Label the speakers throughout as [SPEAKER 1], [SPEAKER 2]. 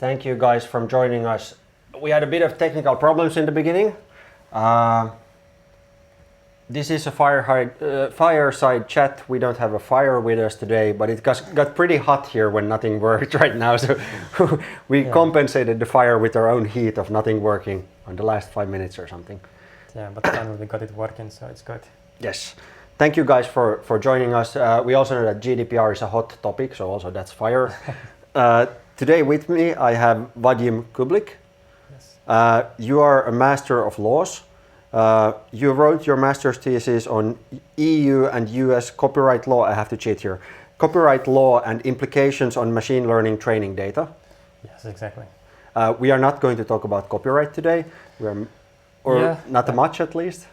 [SPEAKER 1] Thank you guys for joining us. We had a bit of technical problems in the beginning. This is a fireside chat. We don't have a fire with us today, but it got pretty hot here when nothing worked right now. So we compensated the fire with our own heat of nothing working on the last 5 minutes or something.
[SPEAKER 2] Yeah, but finally we got it working, so it's good.
[SPEAKER 1] Yes. Thank you guys for joining us. We also know that GDPR is a hot topic, so also that's fire. Today with me I have Vadim Kublik.
[SPEAKER 2] Yes.
[SPEAKER 1] You are a Master of Laws. You wrote your master's thesis on EU and US copyright law. I have to cheat here. Copyright law and implications on machine learning training data.
[SPEAKER 2] Yes, exactly.
[SPEAKER 1] We are not going to talk about copyright today, not much at least.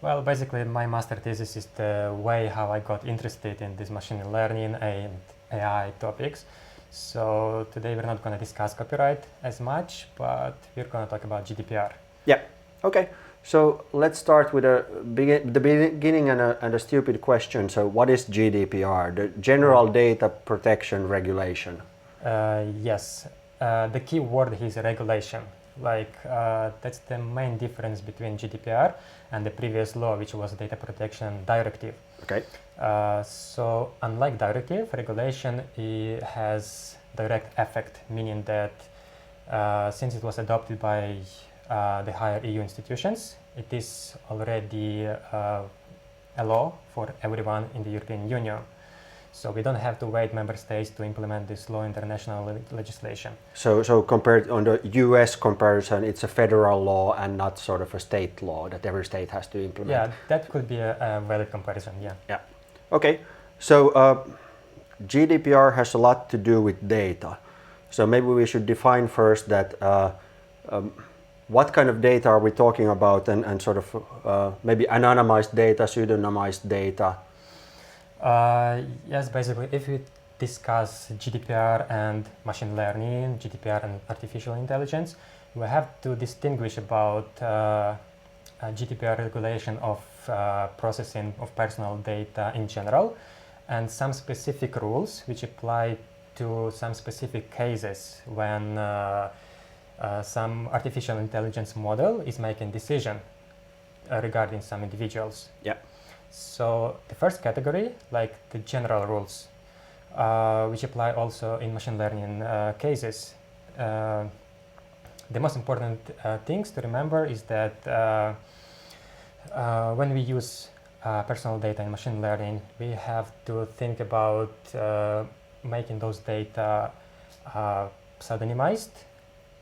[SPEAKER 2] Well, basically my master thesis is the way how I got interested in this machine learning and AI topics. So today we're not going to discuss copyright as much, but we're going to talk about GDPR.
[SPEAKER 1] Yeah, okay. So let's start with the beginning and a stupid question. So what is GDPR, the General Data Protection Regulation?
[SPEAKER 2] Yes, the key word is regulation. That's the main difference between GDPR and the previous law, which was Data Protection Directive.
[SPEAKER 1] Okay.
[SPEAKER 2] So unlike directive, regulation has direct effect, meaning that since it was adopted by the higher EU institutions, it is already a law for everyone in the European Union. So we don't have to wait member states to implement this law in international legislation.
[SPEAKER 1] So compared on the US comparison, it's a federal law and not sort of a state law that every state has to implement.
[SPEAKER 2] Yeah, that could be a valid comparison, yeah.
[SPEAKER 1] Yeah. Okay. So GDPR has a lot to do with data. So maybe we should define first that what kind of data are we talking about and sort of maybe anonymized data, pseudonymized data?
[SPEAKER 2] Yes, basically, if we discuss GDPR and machine learning, GDPR and artificial intelligence, we have to distinguish about GDPR regulation of processing of personal data in general and some specific rules which apply to some specific cases when some artificial intelligence model is making decision regarding some individuals.
[SPEAKER 1] Yeah.
[SPEAKER 2] So the first category, like the general rules, which apply also in machine learning cases. The most important things to remember is that when we use personal data in machine learning, we have to think about making those data pseudonymized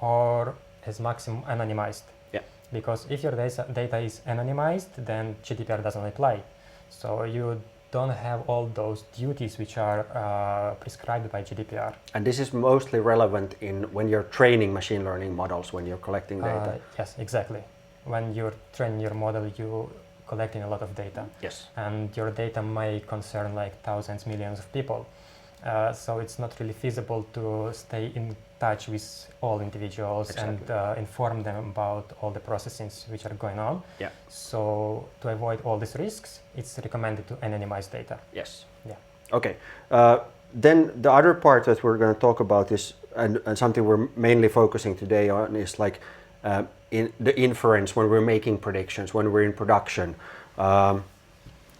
[SPEAKER 2] or as maximum anonymized.
[SPEAKER 1] Yeah.
[SPEAKER 2] Because if your data is anonymized, then GDPR doesn't apply. So you don't have all those duties which are prescribed by GDPR.
[SPEAKER 1] And this is mostly relevant when you're training machine learning models, when you're collecting data.
[SPEAKER 2] Yes, exactly. When you're training your model, you're collecting a lot of data.
[SPEAKER 1] Yes.
[SPEAKER 2] And your data may concern like thousands, millions of people. So it's not really feasible to stay in touch with all individuals. Exactly. And inform them about all the processes which are going on.
[SPEAKER 1] Yeah.
[SPEAKER 2] So to avoid all these risks, it's recommended to anonymize data.
[SPEAKER 1] Yes.
[SPEAKER 2] Yeah.
[SPEAKER 1] Okay. Then the other part that we're going to talk about is, and something we're mainly focusing today on, is like in the inference when we're making predictions, when we're in production.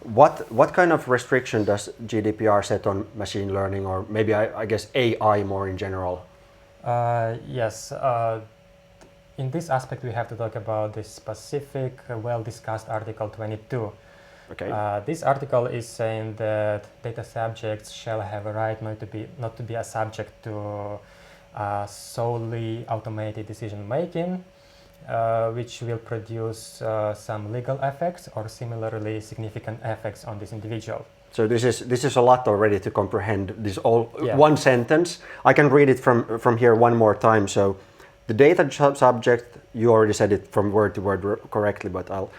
[SPEAKER 1] What kind of restriction does GDPR set on machine learning, or maybe I guess AI more in general?
[SPEAKER 2] Yes. In this aspect, we have to talk about the specific, well-discussed Article 22.
[SPEAKER 1] Okay.
[SPEAKER 2] This article is saying that data subjects shall have a right not to be a subject to solely automated decision making, which will produce some legal effects or similarly significant effects on this individual.
[SPEAKER 1] So this is a lot already to comprehend. This
[SPEAKER 2] Yeah.
[SPEAKER 1] One sentence. I can read it from here one more time. So the data subject, you already said it from word to word correctly, but I'll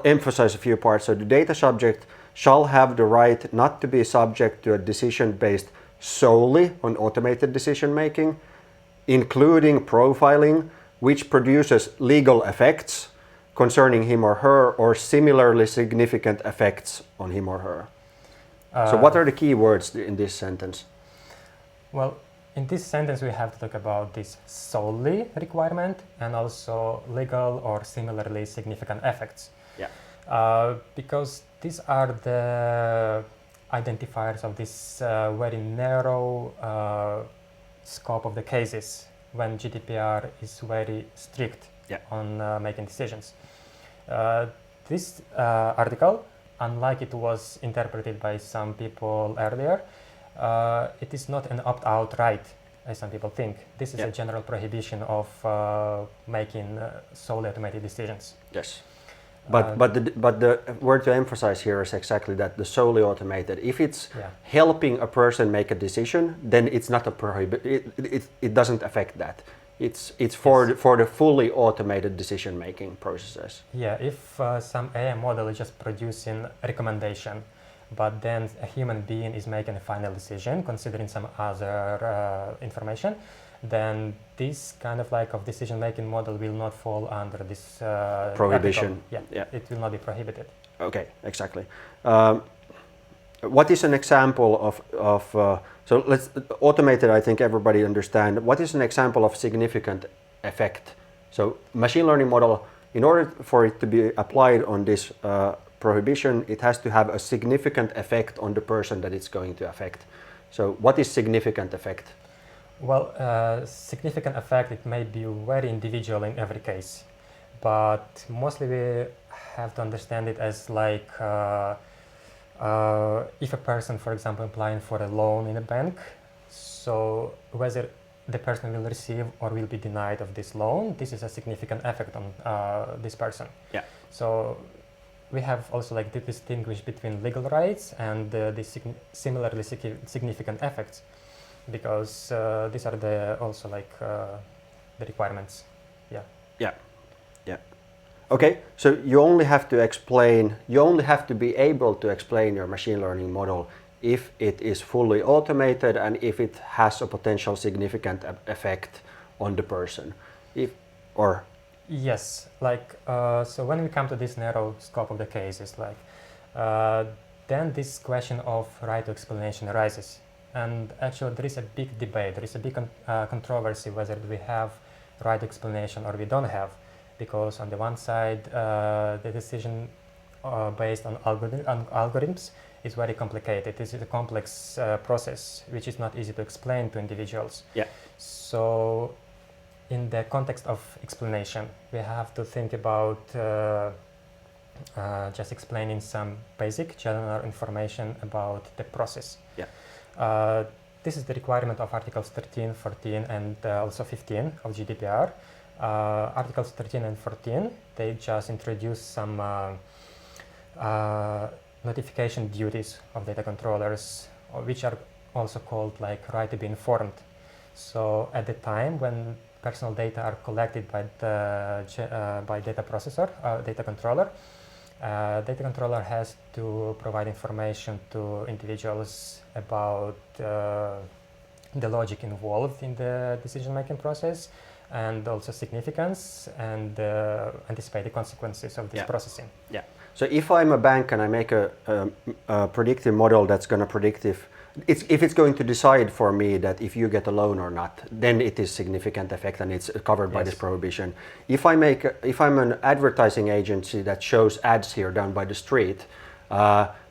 [SPEAKER 1] emphasize a few parts. So the data subject shall have the right not to be subject to a decision based solely on automated decision making, including profiling, which produces legal effects concerning him or her or similarly significant effects on him or her. So what are the key words in this sentence?
[SPEAKER 2] Well, in this sentence, we have to talk about this solely requirement and also legal or similarly significant effects.
[SPEAKER 1] Yeah.
[SPEAKER 2] Because these are the identifiers of this very narrow scope of the cases when GDPR is very strict on making decisions. This article, unlike it was interpreted by some people earlier, it is not an opt-out right, as some people think. This is a general prohibition of making solely automated decisions.
[SPEAKER 1] Yes. But the word to emphasize here is exactly that, the solely automated. If it's helping a person make a decision, then it's not a it doesn't affect that. It's for the fully automated decision making processes.
[SPEAKER 2] Yeah, if some AI model is just producing a recommendation, but then a human being is making a final decision considering some other information, then this kind of decision making model will not fall under this
[SPEAKER 1] prohibition.
[SPEAKER 2] It will not be prohibited.
[SPEAKER 1] Okay, exactly. What is an example of so let's automated? I think everybody understand. What is an example of significant effect? So machine learning model, in order for it to be applied on this prohibition, it has to have a significant effect on the person that it's going to affect. So what is significant effect?
[SPEAKER 2] Well, significant effect, it may be very individual in every case, but mostly we have to understand it as like if a person, for example, applying for a loan in a bank, so whether the person will receive or will be denied of this loan, this is a significant effect on this person.
[SPEAKER 1] Yeah.
[SPEAKER 2] So we have also to distinguish between legal rights and the similarly significant effects, because these are the also the requirements.
[SPEAKER 1] Yeah. Okay, so you only have to be able to explain your machine learning model if it is fully automated and if it has a potential significant effect on the person.
[SPEAKER 2] Yes, so when we come to this narrow scope of the cases, then this question of right to explanation arises. And actually there is a big debate, there is a big controversy whether we have right to explanation or we don't have. Because on the one side, the decision based on algorithms is very complicated. This is a complex process which is not easy to explain to individuals.
[SPEAKER 1] Yeah.
[SPEAKER 2] So in the context of explanation, we have to think about just explaining some basic general information about the process.
[SPEAKER 1] Yeah.
[SPEAKER 2] This is the requirement of Articles 13, 14, and also 15 of GDPR. Articles 13 and 14, they just introduce some notification duties of data controllers, which are also called right to be informed. So at the time when personal data are collected by the data processor, data controller has to provide information to individuals about the logic involved in the decision-making process, and also significance and anticipated consequences of this processing.
[SPEAKER 1] Yeah. So if I'm a bank and I make a predictive model that's going to predict if it's going to decide for me that if you get a loan or not, then it is significant effect and it's covered by this prohibition. If I'm an advertising agency that shows ads here down by the street,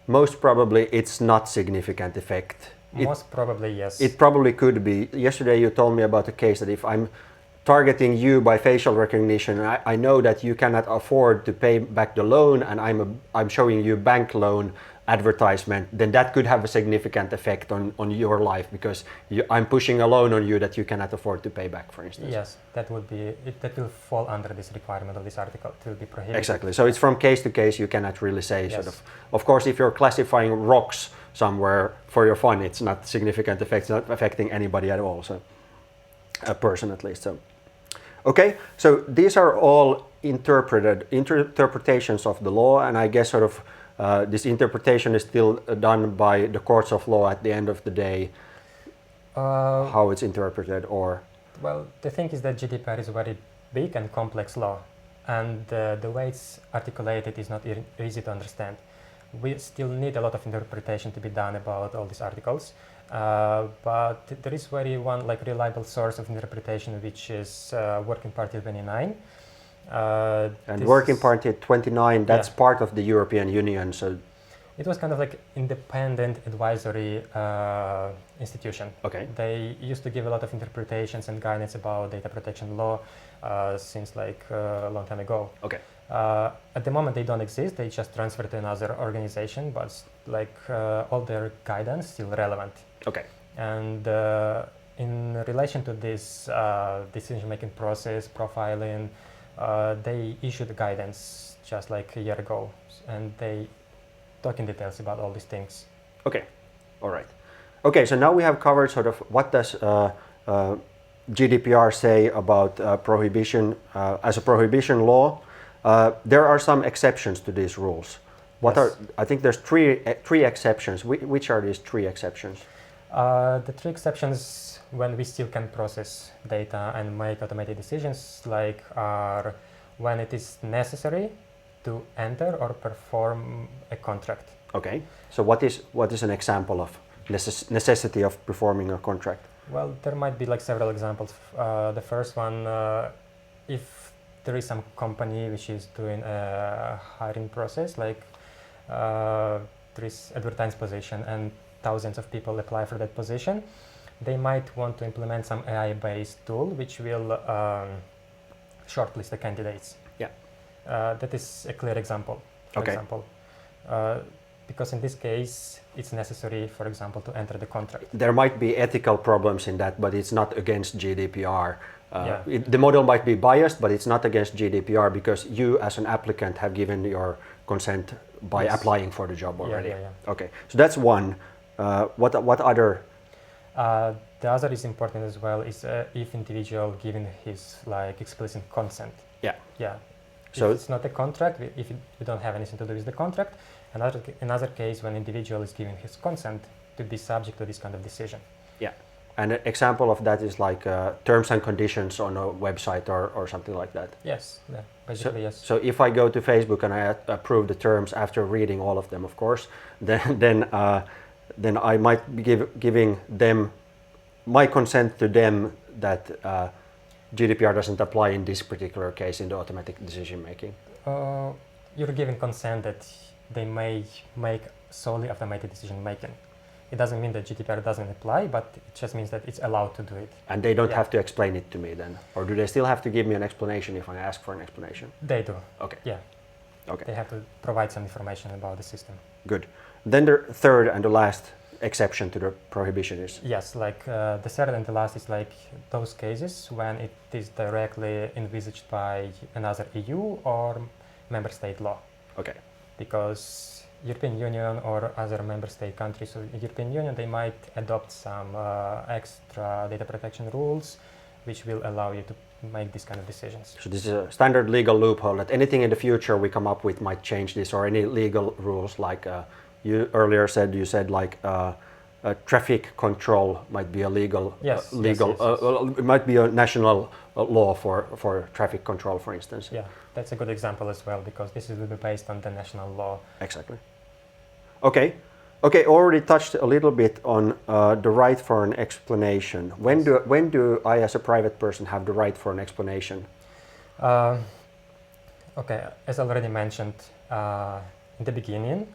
[SPEAKER 1] most probably it's not significant effect.
[SPEAKER 2] Most probably, yes.
[SPEAKER 1] It probably could be. Yesterday you told me about a case that if I'm targeting you by facial recognition, I know that you cannot afford to pay back the loan, and I'm showing you bank loan advertisement, then that could have a significant effect on your life, because I'm pushing a loan on you that you cannot afford to pay back, for instance.
[SPEAKER 2] Yes, that will fall under this requirement of this article. It will be prohibited.
[SPEAKER 1] Exactly. So it's from case to case. You cannot really say sort of. Of course, if you're classifying rocks somewhere for your fun, it's not significant effect. It's not affecting anybody at all. So a person at least. So. Okay, so these are all interpretations of the law, and I guess sort of this interpretation is still done by the courts of law at the end of the day, how it's interpreted, or?
[SPEAKER 2] Well, the thing is that GDPR is a very big and complex law, and the way it's articulated is not easy to understand. We still need a lot of interpretation to be done about all these articles, But there is one like reliable source of interpretation, which is Working Party 29.
[SPEAKER 1] And Working Party 29, that's
[SPEAKER 2] yeah.
[SPEAKER 1] part of the European Union, so
[SPEAKER 2] it was kind of like independent advisory institution.
[SPEAKER 1] okay.
[SPEAKER 2] They used to give a lot of interpretations and guidance about data protection law since like a long time ago.
[SPEAKER 1] Okay.
[SPEAKER 2] At the moment they don't exist, they just transferred to another organization, but like all their guidance still relevant.
[SPEAKER 1] Okay.
[SPEAKER 2] And in relation to this decision-making process, profiling, they issued guidance just like a year ago, and they talk in details about all these things.
[SPEAKER 1] Okay, all right. Okay, so now we have covered sort of what does GDPR say about prohibition as a prohibition law. There are some exceptions to these rules. What
[SPEAKER 2] Yes.
[SPEAKER 1] are? I think there's three exceptions. Which are these three exceptions?
[SPEAKER 2] The three exceptions when we still can process data and make automated decisions are when it is necessary to enter or perform a contract.
[SPEAKER 1] Okay. So what is an example of necessity of performing a contract?
[SPEAKER 2] Well, there might be like several examples. The first one, if there is some company which is doing a hiring process, like there is advertised position and thousands of people apply for that position, they might want to implement some AI-based tool which will shortlist the candidates.
[SPEAKER 1] Yeah.
[SPEAKER 2] That is a clear example, for
[SPEAKER 1] Okay.
[SPEAKER 2] example. Because in this case, it's necessary, for example, to enter the contract.
[SPEAKER 1] There might be ethical problems in that, but it's not against GDPR.
[SPEAKER 2] Yeah.
[SPEAKER 1] The model might be biased, but it's not against GDPR because you as an applicant have given your consent by
[SPEAKER 2] Yes.
[SPEAKER 1] applying for the job already.
[SPEAKER 2] Yeah.
[SPEAKER 1] Okay, so that's one. What other?
[SPEAKER 2] The other is important as well is if individual given his like explicit consent.
[SPEAKER 1] Yeah.
[SPEAKER 2] Yeah.
[SPEAKER 1] So
[SPEAKER 2] if it's not a contract, if you don't have anything to do with the contract, another case when individual is giving his consent to be subject to this kind of decision.
[SPEAKER 1] yeah, and an example of that is like terms and conditions on a website or something like that.
[SPEAKER 2] Yes. Yeah. Basically, yes.
[SPEAKER 1] So if I go to Facebook and I approve the terms after reading all of them, of course, then I might be giving them my consent to them that GDPR doesn't apply in this particular case in the automatic decision making.
[SPEAKER 2] You're giving consent that they may make solely automated decision making. It doesn't mean that GDPR doesn't apply, but it just means that it's allowed to do it.
[SPEAKER 1] And they don't
[SPEAKER 2] Yeah.
[SPEAKER 1] have to explain it to me then? Or do they still have to give me an explanation if I ask for an explanation?
[SPEAKER 2] They do.
[SPEAKER 1] Okay.
[SPEAKER 2] Yeah.
[SPEAKER 1] Okay.
[SPEAKER 2] They have to provide some information about the system.
[SPEAKER 1] Good. Then the third and the last exception to the prohibition is?
[SPEAKER 2] Yes, like the third and the last is like those cases when it is directly envisaged by another EU or member state law.
[SPEAKER 1] Okay.
[SPEAKER 2] Because European Union or other member state countries, so European Union, they might adopt some extra data protection rules which will allow you to make these kind of decisions.
[SPEAKER 1] So this is a standard legal loophole that anything in the future we come up with might change this, or any legal rules like you earlier said, like traffic control might be a legal,
[SPEAKER 2] Yes,
[SPEAKER 1] it might be a national law for traffic control, for instance.
[SPEAKER 2] Yeah, that's a good example as well, because this will be based on the national law.
[SPEAKER 1] Exactly. Okay. Already touched a little bit on the right for an explanation. When do I, as a private person, have the right for an explanation?
[SPEAKER 2] Okay, as already mentioned in the beginning,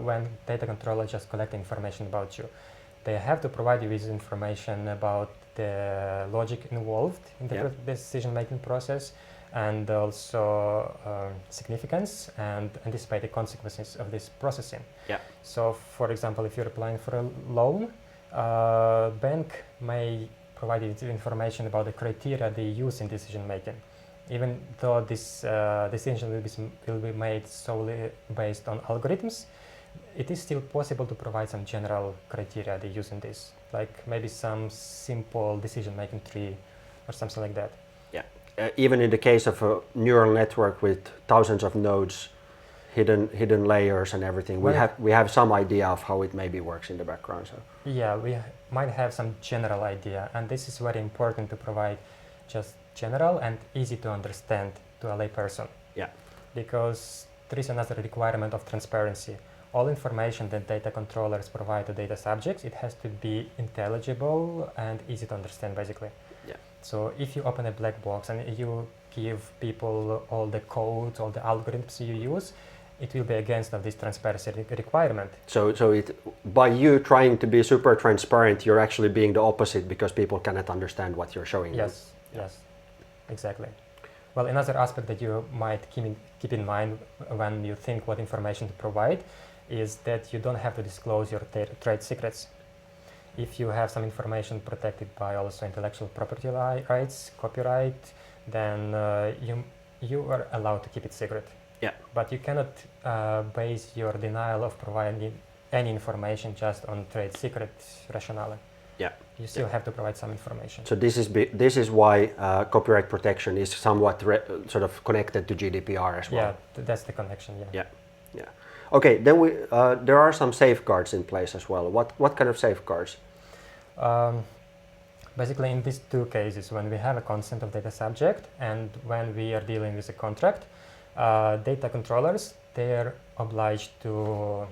[SPEAKER 2] when data controller just collect information about you, they have to provide you with information about the logic involved in the decision-making process, and also significance and anticipate the consequences of this processing.
[SPEAKER 1] Yeah.
[SPEAKER 2] So, for example, if you're applying for a loan, bank may provide you with information about the criteria they use in decision making. Even though this decision will be made solely based on algorithms, it is still possible to provide some general criteria they use in this, like maybe some simple decision-making tree or something like that.
[SPEAKER 1] Yeah. Even in the case of a neural network with thousands of nodes, hidden layers and everything, we have some idea of how it maybe works in the background. So.
[SPEAKER 2] Yeah, we might have some general idea, and this is very important to provide just general and easy to understand to a lay person.
[SPEAKER 1] Yeah.
[SPEAKER 2] Because there is another requirement of transparency. all information that data controllers provide to data subjects, it has to be intelligible and easy to understand, basically.
[SPEAKER 1] Yeah.
[SPEAKER 2] So if you open a black box and you give people all the codes, all the algorithms you use, it will be against of this transparency requirement.
[SPEAKER 1] So by you trying to be super transparent, you're actually being the opposite because people cannot understand what you're showing them.
[SPEAKER 2] Yes, exactly. Well, another aspect that you might keep in mind when you think what information to provide is that you don't have to disclose your trade secrets. If you have some information protected by also intellectual property rights, copyright, then you are allowed to keep it secret.
[SPEAKER 1] Yeah.
[SPEAKER 2] But you cannot base your denial of providing any information just on trade secret rationale.
[SPEAKER 1] Yeah.
[SPEAKER 2] You still have to provide some information.
[SPEAKER 1] So this is why copyright protection is somewhat sort of connected to GDPR as well.
[SPEAKER 2] Yeah, that's the connection. Yeah.
[SPEAKER 1] Okay, then there are some safeguards in place as well. What kind of safeguards?
[SPEAKER 2] Basically, in these two cases, when we have a consent of data subject and when we are dealing with a contract, data controllers, they're obliged to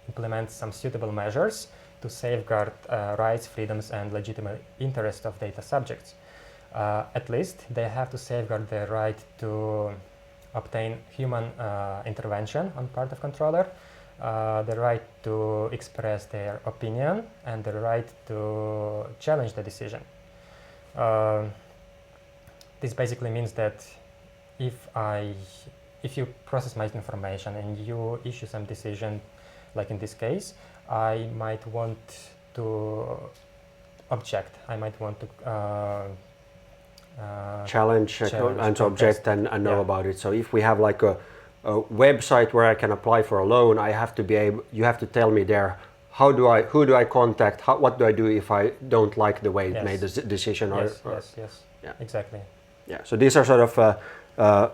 [SPEAKER 2] implement some suitable measures to safeguard rights, freedoms, and legitimate interests of data subjects. At least they have to safeguard the right to obtain human intervention on part of controller, the right to express their opinion, and the right to challenge the decision. This basically means that if you process my information and you issue some decision, like in this case, I might want to object. I might want to
[SPEAKER 1] challenge and to object and know about it. So if we have like a website where I can apply for a loan, you have to tell me there, who do I contact, what do I do if I don't like the way it made the decision?
[SPEAKER 2] Yes,
[SPEAKER 1] yeah.
[SPEAKER 2] Exactly.
[SPEAKER 1] Yeah, so these are sort of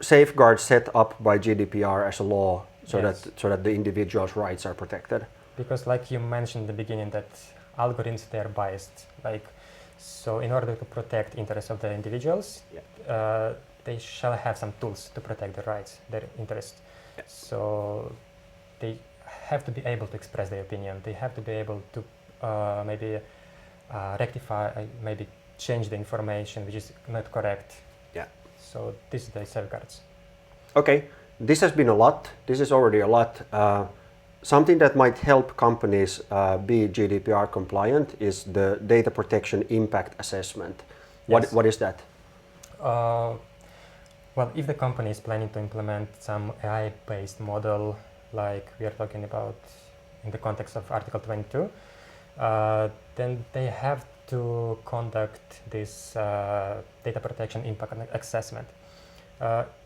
[SPEAKER 1] safeguards set up by GDPR as a law so that the individual's rights are protected.
[SPEAKER 2] Because like you mentioned in the beginning that algorithms, they're biased. So in order to protect interests of the individuals, they shall have some tools to protect their rights, their interests.
[SPEAKER 1] Yeah.
[SPEAKER 2] So they have to be able to express their opinion. They have to be able to maybe rectify, maybe change the information which is not correct.
[SPEAKER 1] Yeah.
[SPEAKER 2] So this is the safeguards.
[SPEAKER 1] Okay, this has been a lot. This is already a lot. Something that might help companies be GDPR compliant is the data protection impact assessment. What is that?
[SPEAKER 2] Well, if the company is planning to implement some AI-based model, like we are talking about in the context of Article 22, then they have to conduct this data protection impact assessment.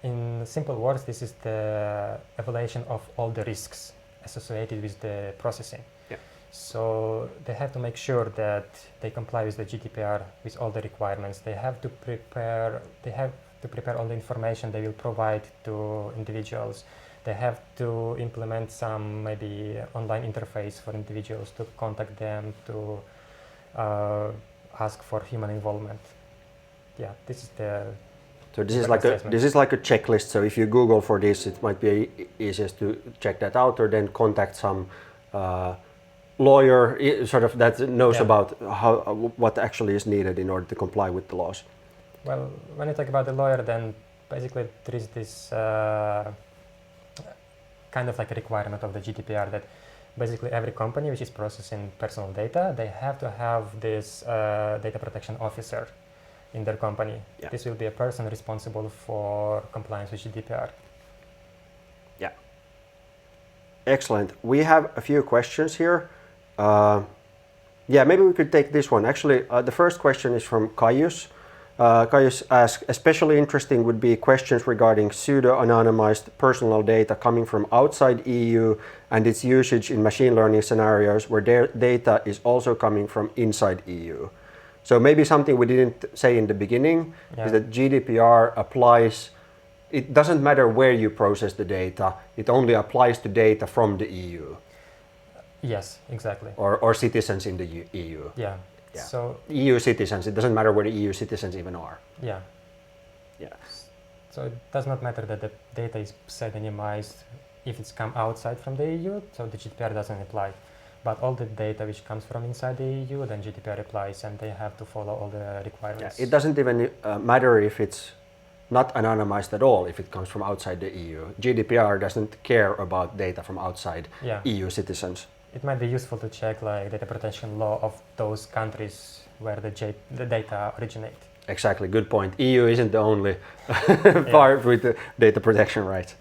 [SPEAKER 2] In simple words, this is the evaluation of all the risks associated with the processing.
[SPEAKER 1] Yeah.
[SPEAKER 2] So they have to make sure that they comply with the GDPR with all the requirements. They have to prepare all the information they will provide to individuals. They have to implement some maybe online interface for individuals to contact them, to ask for human involvement. Yeah, this is the.
[SPEAKER 1] So this is like a checklist. So if you Google for this, it might be easiest to check that out, or then contact some lawyer, sort of that knows about what actually is needed in order to comply with the laws.
[SPEAKER 2] Well, when you talk about the lawyer, then basically there is this kind of like a requirement of the GDPR that basically every company which is processing personal data, they have to have this data protection officer in their company. Yeah. This will be a person responsible for compliance with GDPR.
[SPEAKER 1] Yeah. Excellent. We have a few questions here. Maybe we could take this one. Actually, the first question is from Caius. Caius asks, especially interesting would be questions regarding pseudo-anonymized personal data coming from outside EU and its usage in machine learning scenarios where their data is also coming from inside EU. So maybe something we didn't say in the beginning is that GDPR applies, it doesn't matter where you process the data, it only applies to data from the EU.
[SPEAKER 2] Yes, exactly.
[SPEAKER 1] Or citizens in the EU.
[SPEAKER 2] Yeah. So
[SPEAKER 1] EU citizens, it doesn't matter where the EU citizens even are.
[SPEAKER 2] Yeah. So it does not matter that the data is pseudonymized if it's come outside from the EU, so the GDPR doesn't apply. But all the data which comes from inside the EU, then GDPR applies, and they have to follow all the requirements.
[SPEAKER 1] Yeah, it doesn't even matter if it's not anonymized at all if it comes from outside the EU. GDPR doesn't care about data from outside EU citizens.
[SPEAKER 2] It might be useful to check like data protection law of those countries where the data originate.
[SPEAKER 1] Exactly, good point. EU isn't the only part with the data protection rights.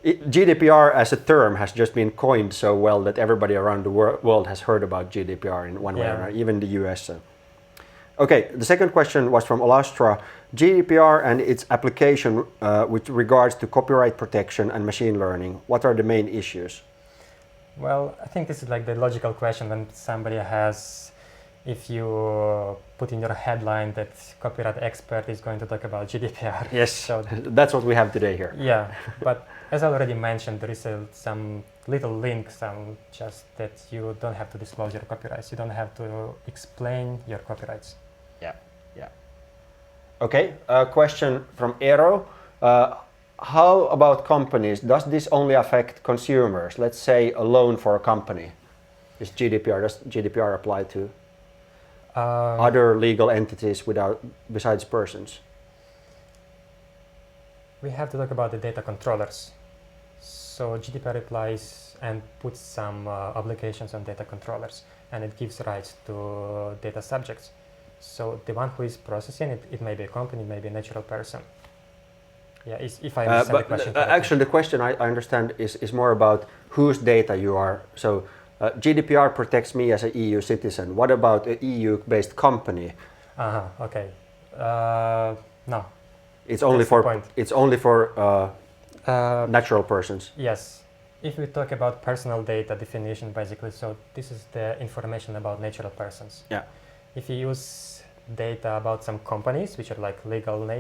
[SPEAKER 1] GDPR as a term has just been coined so well that everybody around the world has heard about GDPR in one way or another, even the US. So. Okay, the second question was from Olastra. GDPR and its application with regards to copyright protection and machine learning, what are the main issues?
[SPEAKER 2] Well, I think this is like the logical question when somebody has, if you put in your headline that copyright expert is going to talk about GDPR.
[SPEAKER 1] Yes, so that's what we have today here.
[SPEAKER 2] Yeah, but as I already mentioned, there is some little link, just that you don't have to disclose your copyrights. You don't have to explain your copyrights.
[SPEAKER 1] Yeah, yeah. Okay, a question from Eero. How about companies? Does this only affect consumers? Let's say a loan for a company. Does GDPR apply to other legal entities besides persons?
[SPEAKER 2] We have to talk about the data controllers. So GDPR applies and puts some obligations on data controllers, and it gives rights to data subjects. So the one who is processing it, it may be a company, it may be a natural person. Yeah, if I understand the question correctly.
[SPEAKER 1] Actually, the question I understand is more about whose data you are. So GDPR protects me as an EU citizen. What about an EU-based company?
[SPEAKER 2] Okay. No.
[SPEAKER 1] It's only for natural persons.
[SPEAKER 2] Yes. If we talk about personal data definition, basically, so this is the information about natural persons.
[SPEAKER 1] Yeah.
[SPEAKER 2] If you use data about some companies, which are like legal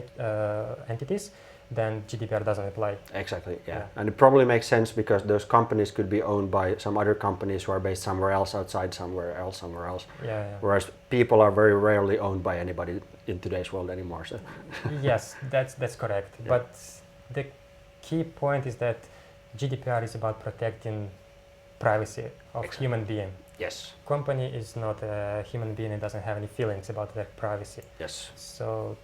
[SPEAKER 2] entities, then GDPR doesn't apply.
[SPEAKER 1] Exactly, yeah. And it probably makes sense because those companies could be owned by some other companies who are based somewhere else, outside somewhere else.
[SPEAKER 2] Yeah.
[SPEAKER 1] Whereas people are very rarely owned by anybody in today's world anymore. So.
[SPEAKER 2] Yes, that's correct. Yeah. But the key point is that GDPR is about protecting privacy of human being.
[SPEAKER 1] Yes.
[SPEAKER 2] Company is not a human being and doesn't have any feelings about their privacy.
[SPEAKER 1] Yes.
[SPEAKER 2] So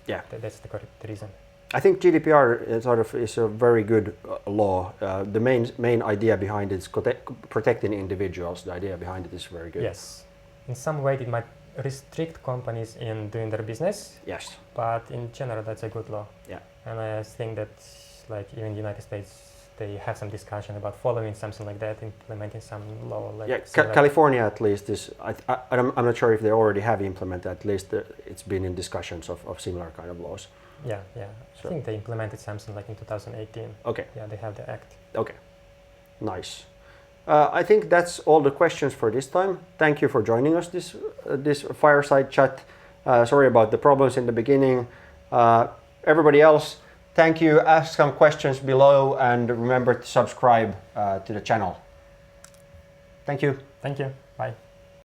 [SPEAKER 1] yeah,
[SPEAKER 2] that's the correct reason.
[SPEAKER 1] I think GDPR is a very good law. The main idea behind it is protecting individuals. The idea behind it is very good.
[SPEAKER 2] Yes. In some way it might restrict companies in doing their business.
[SPEAKER 1] Yes.
[SPEAKER 2] But in general that's a good law.
[SPEAKER 1] Yeah. And
[SPEAKER 2] I think that like even in the United States they have some discussion about following something like that, implementing some law. Like
[SPEAKER 1] California at least is, I'm not sure if they already have implemented, at least it's been in discussions of similar kind of laws.
[SPEAKER 2] Yeah. So I think they implemented something like in 2018.
[SPEAKER 1] Okay.
[SPEAKER 2] Yeah, they have the act.
[SPEAKER 1] Okay, nice. I think that's all the questions for this time. Thank you for joining us this fireside chat. Sorry about the problems in the beginning. Everybody else, thank you. Ask some questions below and remember to subscribe to the channel. Thank you.
[SPEAKER 2] Thank you.